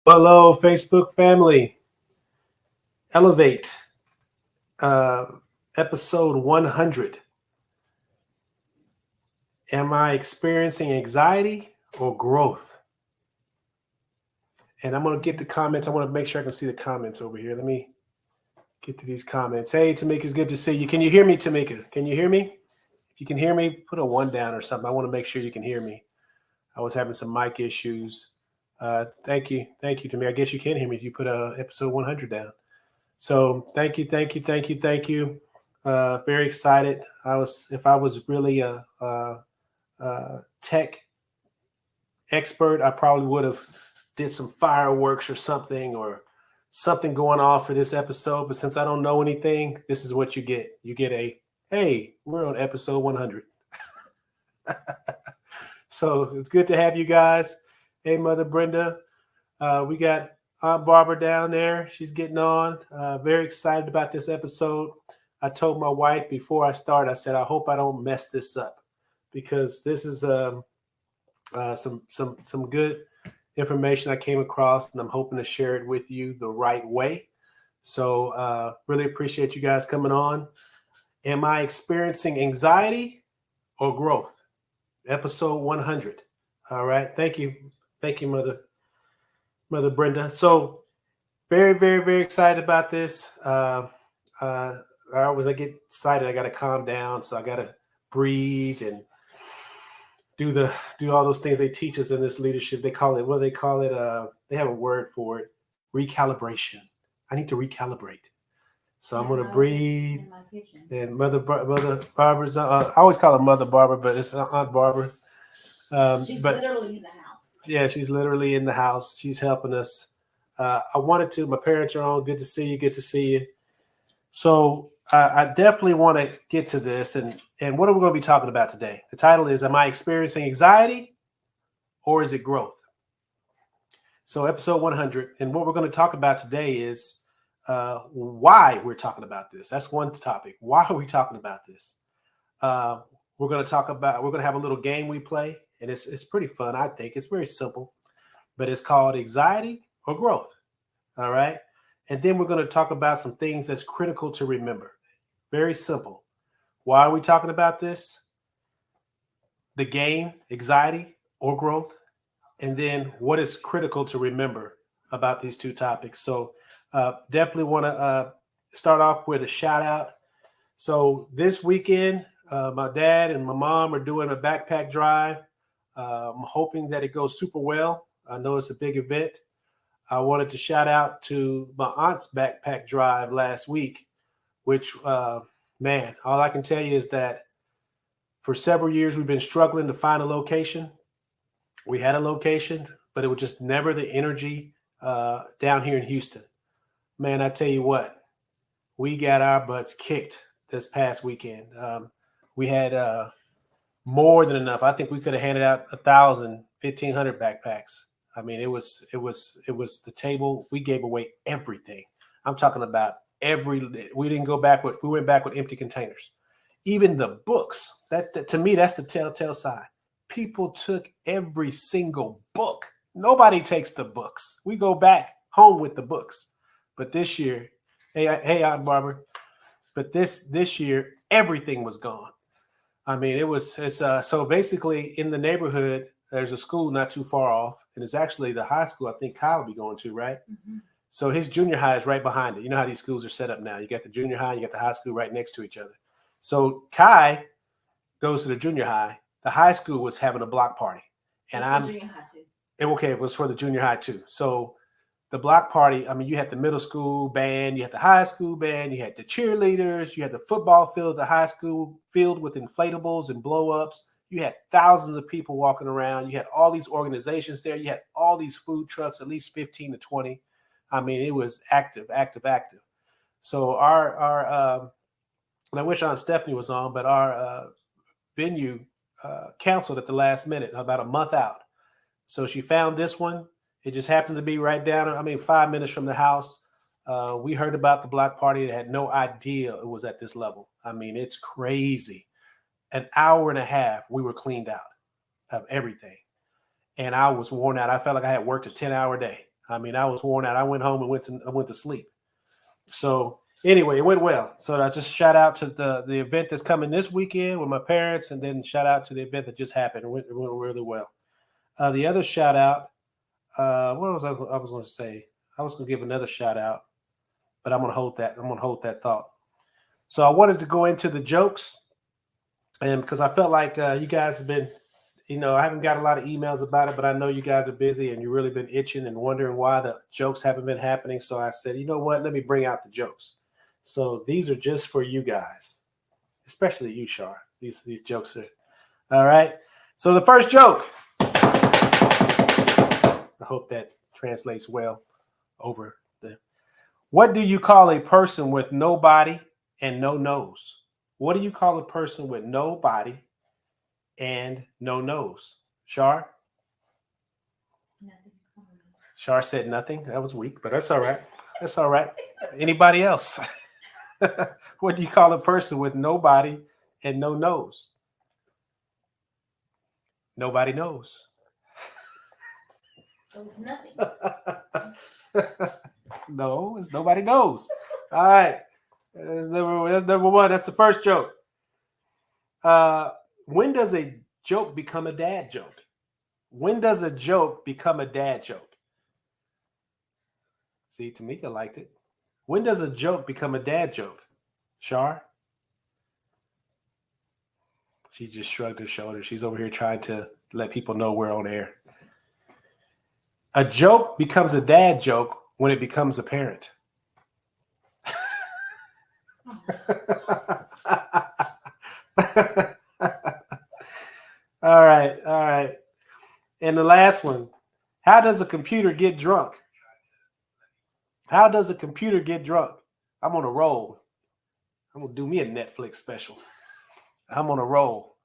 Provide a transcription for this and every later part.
Hello, Facebook family. Elevate, uh, episode 100. Am I experiencing anxiety or growth? And I'm going to get the comments. I want to make sure I can see the comments over here. Let me get to these comments. Hey, Tamika, it's good to see you. Can you hear me, Tamika? Can you hear me? If you can hear me, put a one down or something. I want to make sure you can hear me. I was having some mic issues. Thank you. Thank you, Tamika. I guess you can hear me if you put episode 100 down. So thank you, thank you, thank you, thank you. Very excited. If I was really a tech expert, I probably would have did some fireworks or something going off for this episode. But since I don't know anything, this is what you get. You get a hey, we're on episode 100. So it's good to have you guys. Hey, Mother Brenda. We got Aunt Barbara down there. She's getting on. Very excited about this episode. I told my wife before I start, I said, I hope I don't mess this up because this is some good information I came across, and I'm hoping to share it with you the right way. So really appreciate you guys coming on. Am I experiencing anxiety or growth? Episode 100. All right. Thank you, Mother Brenda. So very, very, very excited about this. Uh, when I get excited, I got to calm down. So I got to breathe and do all those things they teach us in this leadership. They call it, what do they call it? They have a word for it: recalibration. I need to recalibrate. So I'm going to breathe. And Mother Barbara's. I always call her Mother Barbara, but it's Aunt Barbara. She's literally in the house. Yeah, she's literally in the house. She's helping us. I wanted to. My parents are on. Good to see you. Good to see you. So I definitely want to get to this. And what are we going to be talking about today? The title is, Am I Experiencing Anxiety or is it growth? So episode 100. And what we're going to talk about today is why we're talking about this. That's one topic. Why are we talking about this? Uh, we're going to have a little game we play. And it's pretty fun, I think. It's very simple. But it's called anxiety or growth. All right. And then we're going to talk about some things that's critical to remember. Very simple. Why are we talking about this? The game, anxiety or growth. And then what is critical to remember about these two topics. So definitely want to start off with a shout out. So this weekend, my dad and my mom are doing a backpack drive. I'm hoping that it goes super well. I know it's a big event. I wanted to shout out to my aunt's backpack drive last week, which, man, all I can tell you is that for several years we've been struggling to find a location. We had a location, but it was just never the energy down here in Houston. Man, I tell you what, we got our butts kicked this past weekend. We had more than enough. I think we could have handed out 1,000, 1,500 backpacks. I mean, it was the table. We gave away everything. I'm talking about every. We didn't go back with. We went back with empty containers. Even the books. That to me, that's the telltale sign. People took every single book. Nobody takes the books. We go back home with the books. But this year, hey, Aunt Barbara. But this year, everything was gone. I mean, it's so basically in the neighborhood. There's a school not too far off, and it's actually the high school I think Kyle will be going to, right? Mm-hmm. So his junior high is right behind it. You know how these schools are set up now. You got the junior high, you got the high school right next to each other. So Kai goes to the junior high. The high school was having a block party, and I'm junior high too. And okay, it was for the junior high too. So the block party, I mean, you had the middle school band, you had the high school band, you had the cheerleaders, you had the football field, the high school field with inflatables and blow ups. You had thousands of people walking around. You had all these organizations there. You had all these food trucks, at least 15 to 20. I mean, it was active, active, active. So and I wish Aunt Stephanie was on, but our venue canceled at the last minute, about a month out. So she found this one. It just happened to be right down, 5 minutes from the house. We heard about the block party and had no idea it was at this level. I mean, it's crazy. An hour and a half, we were cleaned out of everything. And I was worn out. I felt like I had worked a 10-hour day. I mean, I was worn out. I went home and went to sleep. So anyway, it went well. So I just shout out to the event that's coming this weekend with my parents, and then shout out to the event that just happened. It went really well. The other shout out, what was I was going to say? I was going to give another shout out, but I'm going to hold that. I'm going to hold that thought. So I wanted to go into the jokes, and because I felt like you guys have been, I haven't got a lot of emails about it, but I know you guys are busy and you've really been itching and wondering why the jokes haven't been happening. So I said, you know what? Let me bring out the jokes. So these are just for you guys, especially you, Shar. These jokes are all right. So the first joke. I hope that translates well over the. What do you call a person with no body and no nose? What do you call a person with no body and no nose? Shar? Nothing. Shar said nothing. That was weak, but that's all right. That's all right. Anybody else? What do you call a person with no body and no nose? Nobody knows. So it's nothing. No, it's nobody knows. All right. That's number one. That's the first joke. When does a joke become a dad joke? When does a joke become a dad joke? See, Tamika liked it. When does a joke become a dad joke? Shar? She just shrugged her shoulders. She's over here trying to let people know we're on air. A joke becomes a dad joke when it becomes apparent. All right, all right. And the last one. How does a computer get drunk? How does a computer get drunk? I'm on a roll. I'm going to do me a Netflix special. I'm on a roll.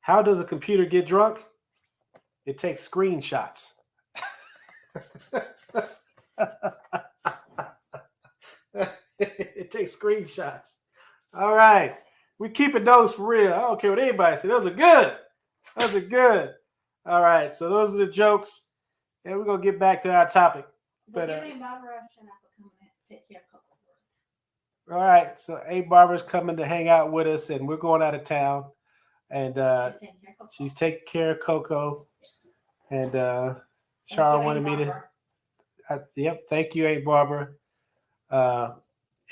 How does a computer get drunk? It takes screenshots. It takes screenshots. All right. We keeping those for real. I don't care what anybody says. Those are good. Those are good. All right. So those are the jokes. And we're going to get back to our topic. But give me Barbara a shout out for coming and take care of Coco for us. All right. So A Barbara's coming to hang out with us, and we're going out of town. And she's taking care of Coco. Yes. And Shar wanted me to. Yep. Thank you, Aunt Barbara.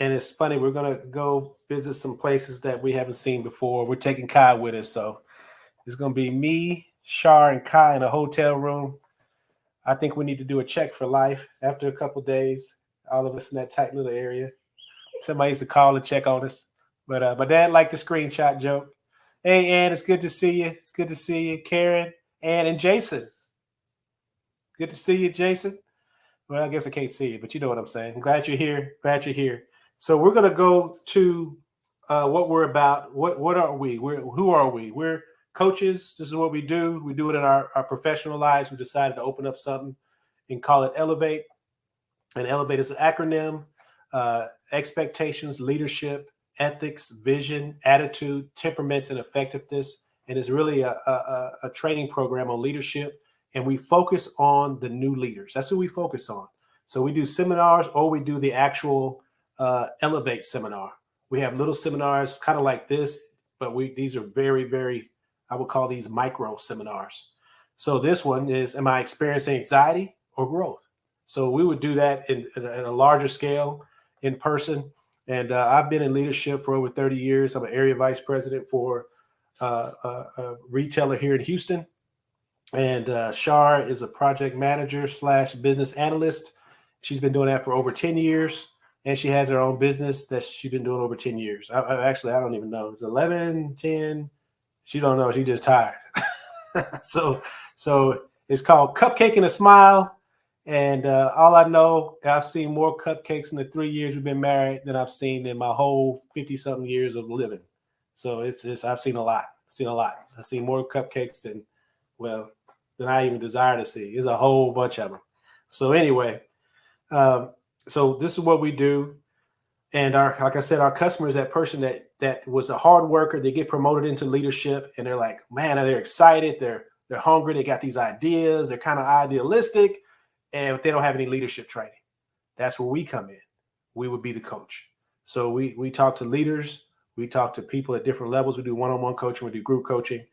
And it's funny, we're going to go visit some places that we haven't seen before. We're taking Kai with us. So it's going to be me, Shar, and Kai in a hotel room. I think we need to do a check for life after a couple of days. All of us in that tight little area. Somebody needs to call and check on us. But Dad liked the screenshot joke. Hey, Ann, it's good to see you. It's good to see you. Karen, Ann, and Jason. Good to see you, Jason. Well, I guess I can't see you, but you know what I'm saying. I'm glad you're here. Glad you're here. So we're going to go to what we're about. What are we? Who are we? We're coaches. This is what we do. We do it in our professional lives. We decided to open up something and call it Elevate. And Elevate is an acronym. Expectations, leadership, ethics, vision, attitude, temperaments, and effectiveness. And it's really a training program on leadership. And we focus on the new leaders. That's who we focus on. So we do seminars, or we do the actual Elevate seminar. We have little seminars kind of like this, but these are very, very, I would call these micro seminars. So this one is, am I experiencing anxiety or growth? So we would do that in a larger scale in person. And I've been in leadership for over 30 years. I'm an area vice president for a retailer here in Houston. And Shar is a project manager / business analyst. She's been doing that for over 10 years. And she has her own business that she's been doing over 10 years. I don't even know. It's 11, 10. She don't know. She just tired. So it's called Cupcake and a Smile. And all I know, I've seen more cupcakes in the 3 years we've been married than I've seen in my whole 50-something years of living. So I've seen a lot. I've seen more cupcakes than I even desire to see. There's a whole bunch of them. So anyway, so this is what we do. And like I said, our customers, that person that was a hard worker, they get promoted into leadership and they're like, man, they're excited. They're hungry. They got these ideas. They're kind of idealistic. and if they don't have any leadership training, that's where we come in. We would be the coach. So we talk to leaders, we talk to people at different levels. We do one-on-one coaching, we do group coaching.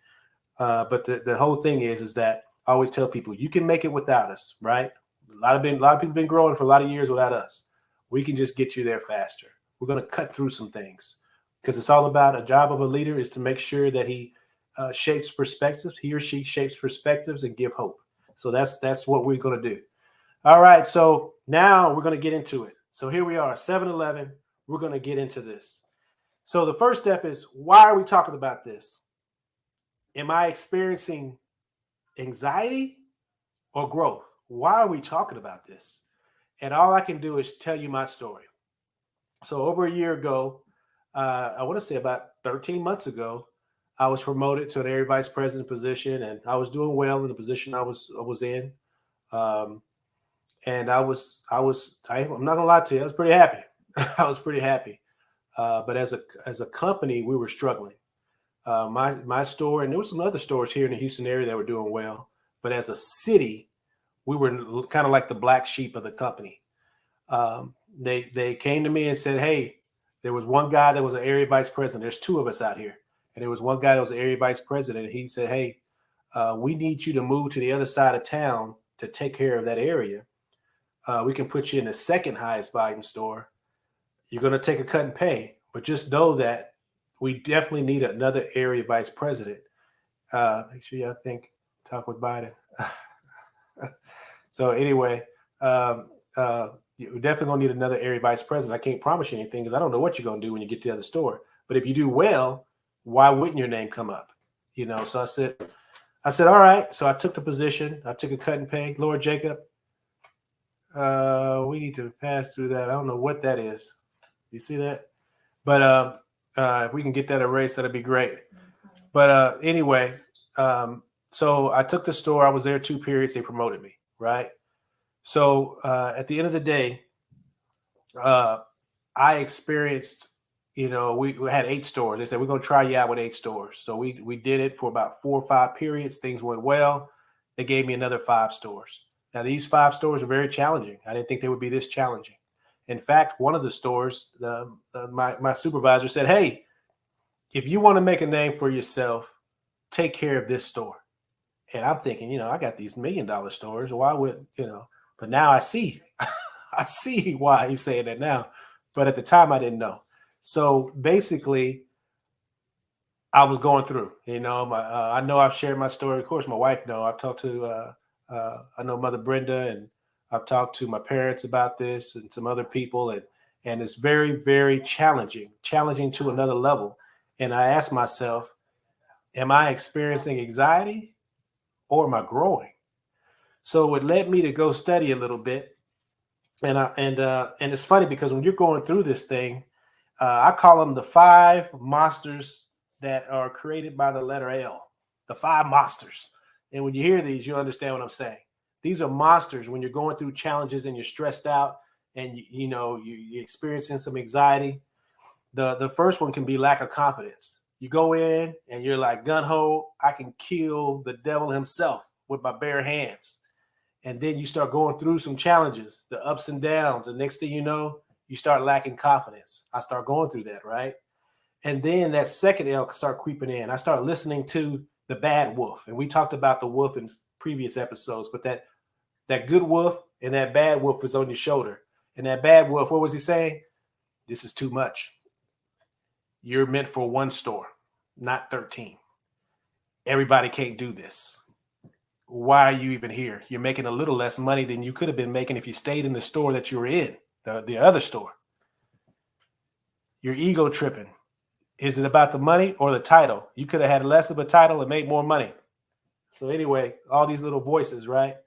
But the whole thing is that I always tell people you can make it without us, right? A lot of people have been growing for a lot of years without us. We can just get you there faster. We're going to cut through some things because it's all about a job of a leader is to make sure that he shapes perspectives. He or she shapes perspectives and give hope. So that's what we're going to do. All right. So now we're going to get into it. So here we are, 7-Eleven. We're going to get into this. So the first step is, why are we talking about this? Am I experiencing anxiety or growth? Why are we talking about this? And all I can do is tell you my story. So over a year ago, I want to say about 13 months ago, I was promoted to an area vice president position, and I was doing well in the position I was in. And I'm not gonna lie to you, I was pretty happy. I was pretty happy. But as a company, we were struggling. My store, and there were some other stores here in the Houston area that were doing well. But as a city, we were kind of like the black sheep of the company. They came to me and said, "Hey, there was one guy that was an area vice president. There's two of us out here, and there was one guy that was an area vice president. And he said, "Hey, we need you to move to the other side of town to take care of that area. We can put you in the second highest volume store. You're going to take a cut in pay, but just know that we definitely need another area vice president. Make sure y'all talk with Biden." So anyway, you're definitely going to need another area vice president. I can't promise you anything because I don't know what you're going to do when you get to the other store. But if you do well, why wouldn't your name come up? So I said, all right. So I took the position. I took a cut and pay. Lord Jacob, we need to pass through that. I don't know what that is. You see that? But if we can get that erased, that'd be great. But anyway, so I took the store. I was there 2 periods. They promoted me, right? So at the end of the day, I experienced, we had 8 stores. They said, we're going to try you out with 8 stores. So we did it for about 4 or 5 periods. Things went well. They gave me another 5 stores. Now, these 5 stores are very challenging. I didn't think they would be this challenging. In fact, one of the stores, my supervisor said, "Hey, if you want to make a name for yourself, take care of this store." And I'm thinking, I got these $1 million stores. Why would, but now I see, I see why he's saying that now. But at the time I didn't know. So basically I was going through, I know I've shared my story. Of course, my wife know. I've talked to, I know Mother Brenda, and I've talked to my parents about this and some other people. And it's very, very challenging to another level. And I asked myself, am I experiencing anxiety or am I growing? So it led me to go study a little bit. And it's funny because when you're going through this thing, I call them the 5 monsters that are created by the letter L, the 5 monsters. And when you hear these, you'll understand what I'm saying. These are monsters when you're going through challenges and you're stressed out and you're experiencing some anxiety. The first one can be lack of confidence. You go in and you're like, gun ho, I can kill the devil himself with my bare hands. And then you start going through some challenges, the ups and downs. And next thing you know, you start lacking confidence. I start going through that, right? And then that second L can start creeping in. I start listening to the bad wolf. And we talked about the wolf in previous episodes, but that good wolf and that bad wolf is on your shoulder. And that bad wolf, what was he saying? This is too much. You're meant for 1 store, not 13. Everybody can't do this. Why are you even here? You're making a little less money than you could have been making if you stayed in the store that you were in, the other store. Your ego tripping. Is it about the money or the title? You could have had less of a title and made more money. So anyway, all these little voices, right?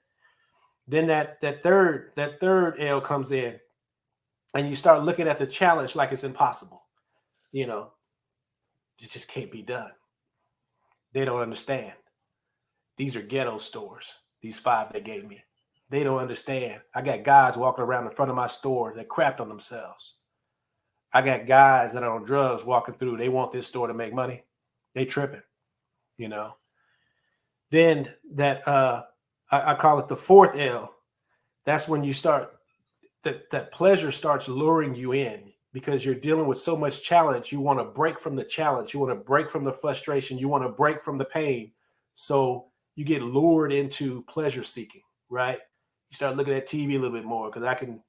Then that third L comes in, and you start looking at the challenge like it's impossible. It just can't be done. They don't understand. These are ghetto stores. These 5 they gave me. They don't understand. I got guys walking around in front of my store that crapped on themselves. I got guys that are on drugs walking through. They want this store to make money. They tripping, Then that I call it the 4th L. that's when you start that pleasure starts luring you in because you're dealing with so much challenge. You want to break from the challenge. You want to break from the frustration. You want to break from the pain. So you get lured into pleasure seeking, right? You start looking at TV a little bit more because I can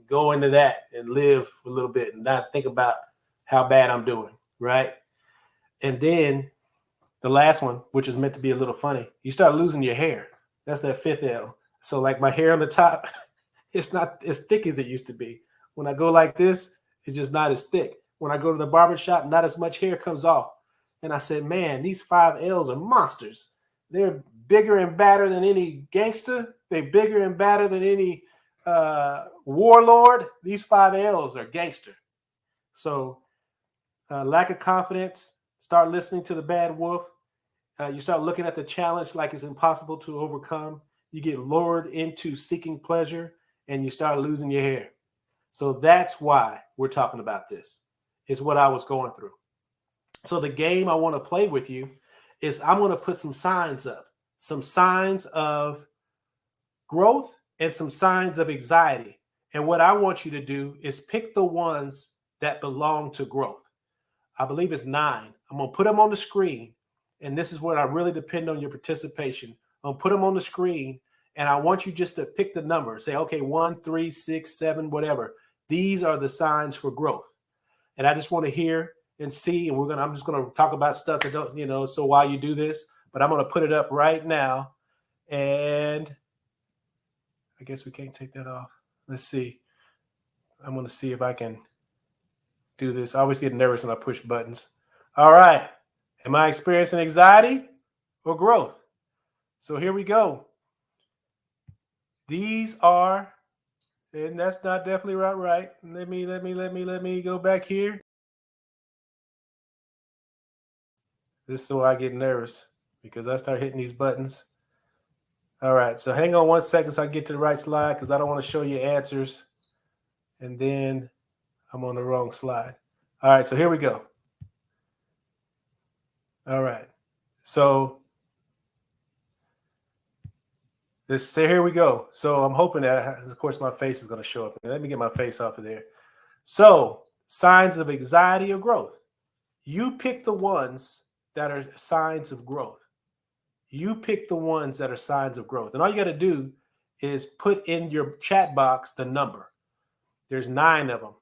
go into that and live a little bit and not think about how bad I'm doing, right? And then the last one, which is meant to be a little funny, you start losing your hair. That's that fifth L. So like my hair on the top, it's not as thick as it used to be. When I go like this, it's just not as thick. When I go to the barber shop, not as much hair comes off. And I said, man, these 5Ls are monsters. They're bigger and badder than any gangster. They're bigger and badder than any warlord. These 5Ls are gangster. So lack of confidence, start listening to the bad wolf. You start looking at the challenge like it's impossible to overcome. You get lured into seeking pleasure and you start losing your hair. So that's why we're talking about this. It's what I was going through. So the game I want to play with you is I'm going to put some signs up, some signs of growth and some signs of anxiety. And what I want you to do is pick the ones that belong to growth. I believe it's 9. I'm going to put them on the screen. And this is where I really depend on your participation. I'm going to put them on the screen. And I want you just to pick the number. Say, okay, 1, 3, 6, 7, whatever. These are the signs for growth. And I just want to hear and see. And I'm just going to talk about stuff that don't, so while you do this, but I'm going to put it up right now. And I guess we can't take that off. Let's see. I'm going to see if I can do this. I always get nervous when I push buttons. All right. Am I experiencing anxiety or growth? So here we go. These are, and that's not definitely right. Let me go back here. This is so I get nervous because I start hitting these buttons. All right. So hang on 1 second so I get to the right slide because I don't want to show you answers. And then I'm on the wrong slide. All right. So here we go. All right. So here we go. So I'm hoping that, of course, my face is going to show up. Let me get my face off of there. So signs of anxiety or growth. You pick the ones that are signs of growth. You pick the ones that are signs of growth. And all you got to do is put in your chat box the number. There's 9 of them.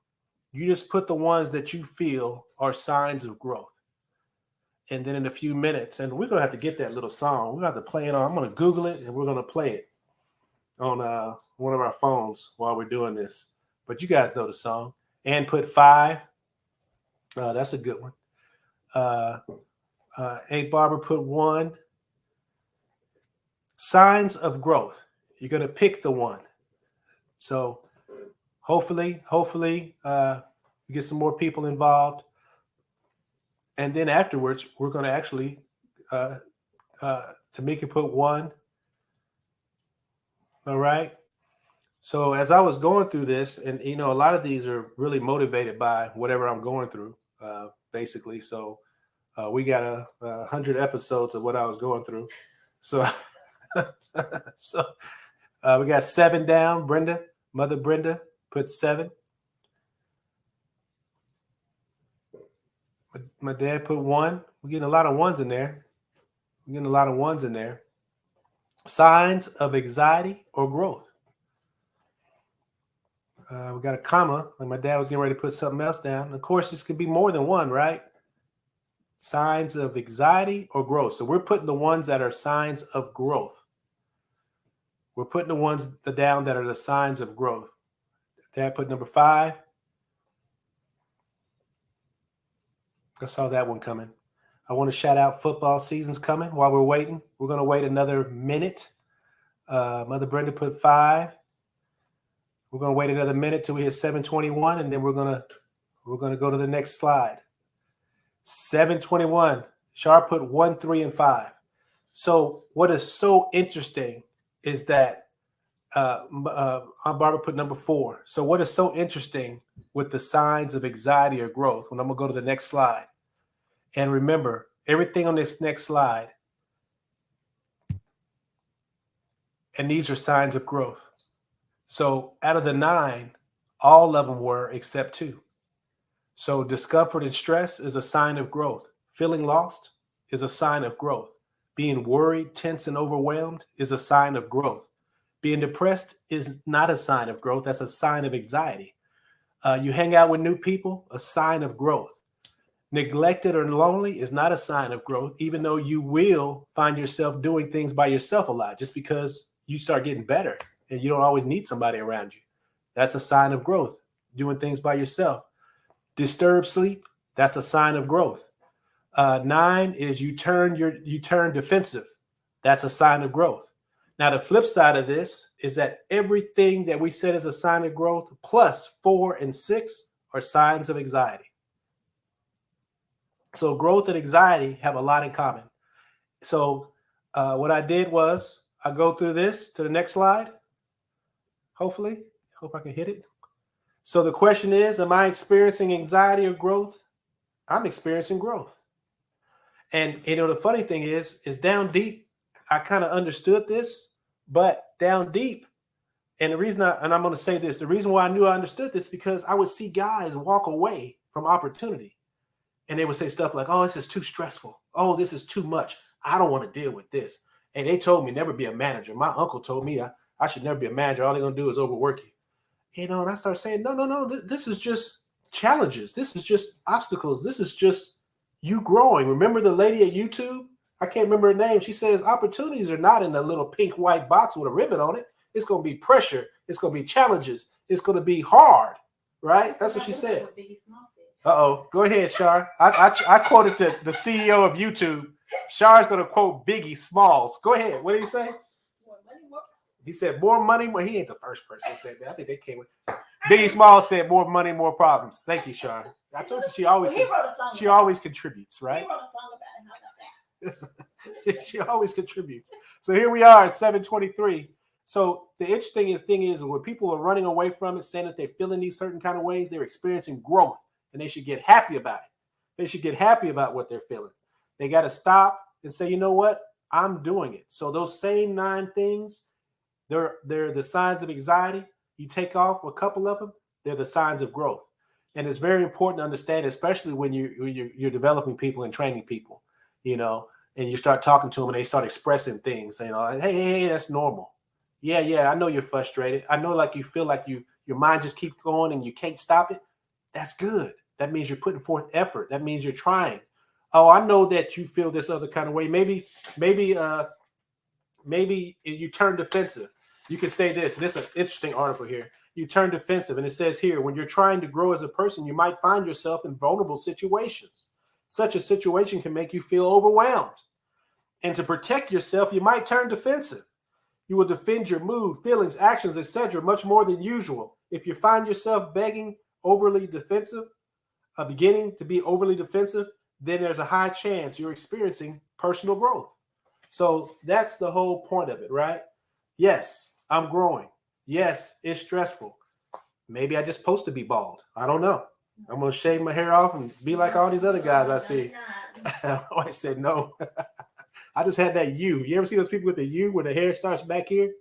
You just put the ones that you feel are signs of growth. And then in a few minutes, and we're going to have to get that little song. We're going to have to play it on. I'm going to Google it and we're going to play it on one of our phones while we're doing this. But you guys know the song. And put 5. That's a good one. Aunt Barbara put 1. Signs of growth. You're going to pick the one. So hopefully, we get some more people involved. And then afterwards, we're going to actually, Tamika put 1. All right. So as I was going through this, and a lot of these are really motivated by whatever I'm going through, basically. So we got 100 episodes of what I was going through. So, we got 7 down. Mother Brenda put 7. My dad put 1. We're getting a lot of ones in there. Signs of anxiety or growth. We got a comma. Like my dad was getting ready to put something else down. And of course, this could be more than 1, right? Signs of anxiety or growth. So we're putting the ones that are signs of growth. We're putting the ones down that are the signs of growth. Dad put number 5. I saw that one coming. I want to shout out football season's coming while we're waiting. We're going to wait another minute. Mother Brenda put 5. We're going to wait another minute till we hit 7:21, and then we're going to go to the next slide. 7:21. Sharp put 1, 3, and 5. So what is so interesting is that Barbara put number 4. So what is so interesting with the signs of anxiety or growth? When I'm going to go to the next slide. And remember, everything on this next slide, and these are signs of growth. So out of the 9, all of them were except 2. So discomfort and stress is a sign of growth. Feeling lost is a sign of growth. Being worried, tense, and overwhelmed is a sign of growth. Being depressed is not a sign of growth. That's a sign of anxiety. You hang out with new people, a sign of growth. Neglected or lonely is not a sign of growth, even though you will find yourself doing things by yourself a lot just because you start getting better and you don't always need somebody around you. That's a sign of growth, doing things by yourself. Disturbed sleep, that's a sign of growth. 9 is you turn defensive. That's a sign of growth. Now the flip side of this is that everything that we said is a sign of growth plus 4 and 6 are signs of anxiety. So growth and anxiety have a lot in common. So what I did was I go through this to the next slide. Hopefully, hope I can hit it. So the question is, am I experiencing anxiety or growth? I'm experiencing growth. And the funny thing is down deep, I kind of understood this, but down deep, and I'm going to say this, the reason why I knew I understood this because I would see guys walk away from opportunity, and they would say stuff like, "Oh, this is too stressful. Oh, this is too much. I don't want to deal with this." And they told me never be a manager. My uncle told me I should never be a manager. All they're going to do is overwork you. And I started saying, no, this is just challenges. This is just obstacles. This is just you growing. Remember the lady at YouTube? I can't remember her name. She says opportunities are not in a little pink white box with a ribbon on it. It's going to be pressure. It's going to be challenges. It's going to be hard, right? That's what she said. Uh-oh. Go ahead, Shar. I quoted the CEO of YouTube. Shar's going to quote Biggie Smalls. Go ahead. What did he say? He said more money. Well, he ain't the first person that said that. I think they came with Biggie Smalls said more money, more problems. Thank you, Shar. I told you she always contributes, right? He wrote a song about it. How about that? She always contributes. So here we are at 7:23. So the interesting thing is when people are running away from it, saying that they're feeling these certain kind of ways, they're experiencing growth, and they should get happy about it. They should get happy about what they're feeling. They got to stop and say, you know what? I'm doing it. So those same 9 things, they're the signs of anxiety. You take off a couple of them, they're the signs of growth. And it's very important to understand, especially when you're developing people and training people, and you start talking to them and they start expressing things, hey, that's normal. Yeah, I know you're frustrated. I know like you feel like your mind just keeps going and you can't stop it. That's good. That means you're putting forth effort. That means you're trying. Oh, I know that you feel this other kind of way. Maybe you turn defensive. You can say this. This is an interesting article here. You turn defensive, and it says here, when you're trying to grow as a person, you might find yourself in vulnerable situations. Such a situation can make you feel overwhelmed. And to protect yourself, you might turn defensive. You will defend your mood, feelings, actions, etc., much more than usual. If you find yourself beginning to be overly defensive, then there's a high chance you're experiencing personal growth. So that's the whole point of it, right? Yes, I'm growing. Yes, it's stressful. Maybe I just supposed to be bald. I don't know. I'm going to shave my hair off and be like all these other guys I see. I said no. I just had that U. You ever see those people with the U where the hair starts back here?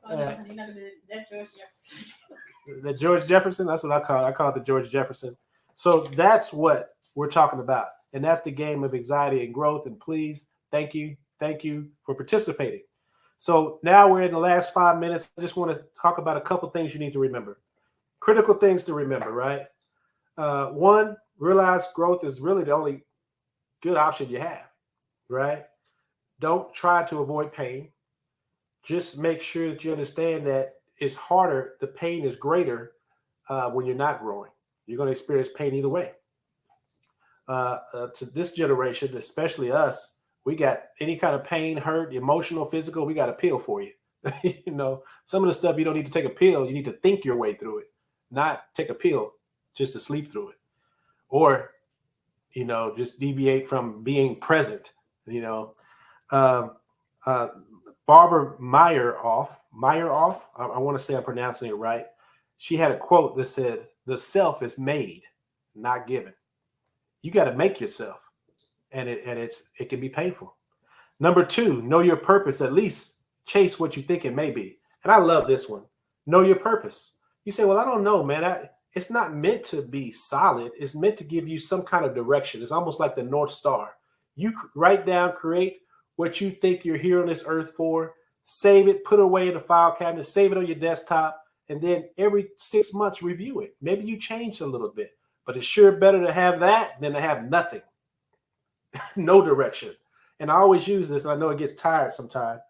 That's George Jefferson. The George Jefferson? That's what I call it. I call it the George Jefferson. So that's what we're talking about. And that's the game of anxiety and growth. And please, thank you for participating. So now we're in the last 5 minutes. I just want to talk about a couple things you need to remember. Critical things to remember, right? 1, realize growth is really the only good option you have, right? Don't try to avoid pain. Just make sure that you understand that it's harder. The pain is greater when you're not growing. You're going to experience pain either way. To this generation, especially us, we got any kind of pain, hurt, emotional, physical, we got a pill for you. Some of the stuff you don't need to take a pill. You need to think your way through it, not take a pill just to sleep through it. Or, just deviate from being present, Barbara Meyerhoff, I want to say I'm pronouncing it right. She had a quote that said, "The self is made, not given." You got to make yourself, and it can be painful. Number 2, know your purpose. At least chase what you think it may be. And I love this one. Know your purpose. You say, well, I don't know, man. It's not meant to be solid. It's meant to give you some kind of direction. It's almost like the North Star. You write down, create what you think you're here on this earth for, save it, put it away in the file cabinet, save it on your desktop, and then every 6 months review it. Maybe you changed a little bit, but it's sure better to have that than to have nothing. No direction. And I always use this, and I know it gets tired sometimes.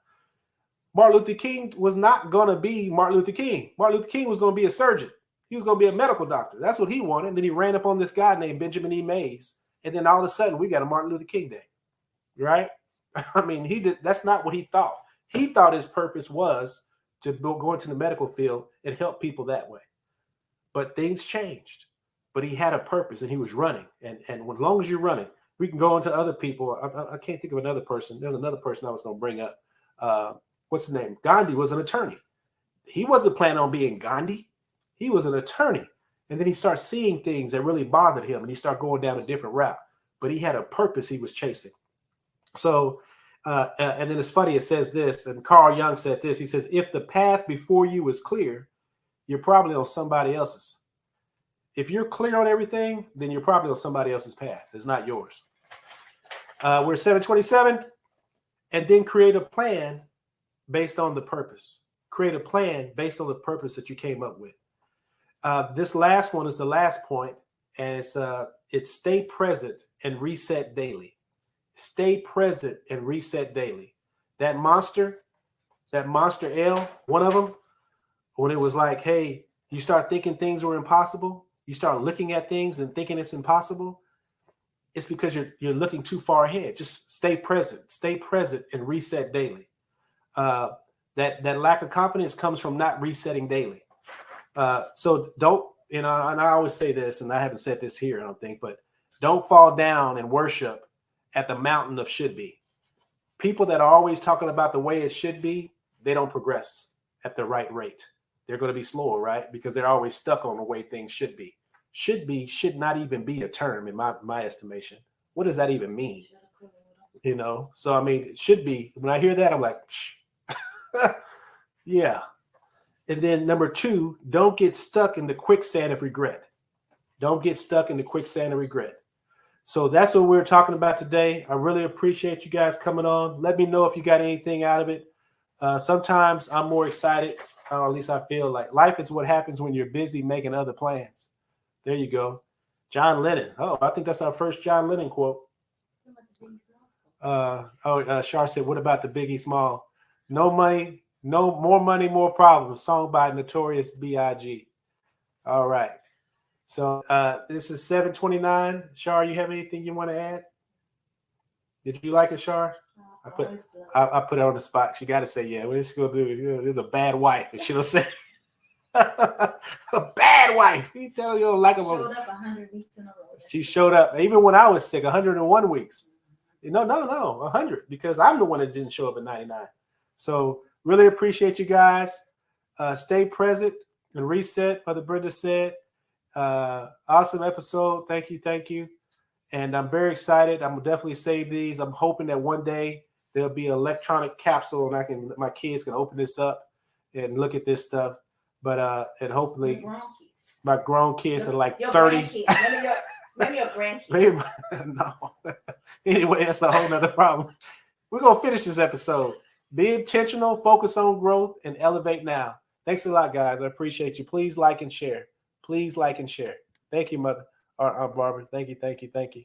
Martin Luther King was not going to be Martin Luther King. Martin Luther King was going to be a surgeon. He was going to be a medical doctor. That's what he wanted. And then he ran up on this guy named Benjamin E. Mays. And then all of a sudden, we got a Martin Luther King Day, right? I mean, that's not what he thought. He thought his purpose was to go into the medical field and help people that way. But things changed. But he had a purpose, and he was running. And as long as you're running, we can go into other people. I can't think of another person. There's another person I was going to bring up. What's his name? Gandhi was an attorney. He wasn't planning on being Gandhi. He was an attorney. And then he started seeing things that really bothered him, and he started going down a different route. But he had a purpose he was chasing. So, and then it's funny, it says this, and Carl Jung said this. He says, if the path before you is clear, you're probably on somebody else's. If you're clear on everything, then you're probably on somebody else's path. It's not yours. We're 727, and then create a plan based on the purpose. Create a plan based on the purpose that you came up with. This last one is the last point, and it's stay present and reset daily. Stay present and reset daily. That monster L, one of them, when it was like, hey, you start thinking things were impossible, you start looking at things and thinking it's impossible, it's because you're looking too far ahead. Just stay present and reset daily. That lack of confidence comes from not resetting daily. So don't, and I always say this, and I haven't said this here, I don't think, but don't fall down and worship at the mountain of should be. People that are always talking about the way it should be, they don't progress at the right rate. They're going to be slower, right? Because they're always stuck on the way things should be. Should not even be a term in my estimation. What does that even mean? So I mean, it should be. When I hear that, I'm like, yeah. And then number 2, don't get stuck in the quicksand of regret. Don't get stuck in the quicksand of regret. So that's what we're talking about today. I really appreciate you guys coming on. Let me know if you got anything out of it. Sometimes I'm more excited, or at least I feel like life is what happens when you're busy making other plans. There you go. John Lennon. Oh, I think that's our first John Lennon quote. Shar said, what about the Biggie Small? No money, more money, more problems. Song by Notorious B.I.G. All right. So this is 729. Shar, you have anything you want to add? Did you like it, Shar? I put her on the spot. She got to say, yeah. What is she going to do? There's a bad wife. And she don't say, a bad wife. You tell you don't like her. She showed up 100 weeks in a row. She showed up. Even when I was sick, 101 weeks. No, 100. Because I'm the one that didn't show up at 99. So really appreciate you guys. Stay present and reset, Mother Brenda said. Awesome episode. Thank you. And I'm very excited. I'm definitely save these. I'm hoping that one day there'll be an electronic capsule and my kids can open this up and look at this stuff. But and hopefully my grown kids are like 30. Maybe your grandkids. No. Anyway, that's a whole nother problem. We're gonna finish this episode. Be intentional, focus on growth, and elevate now. Thanks a lot, guys. I appreciate you. Please like and share. Thank you, Mother. Barbara. Thank you.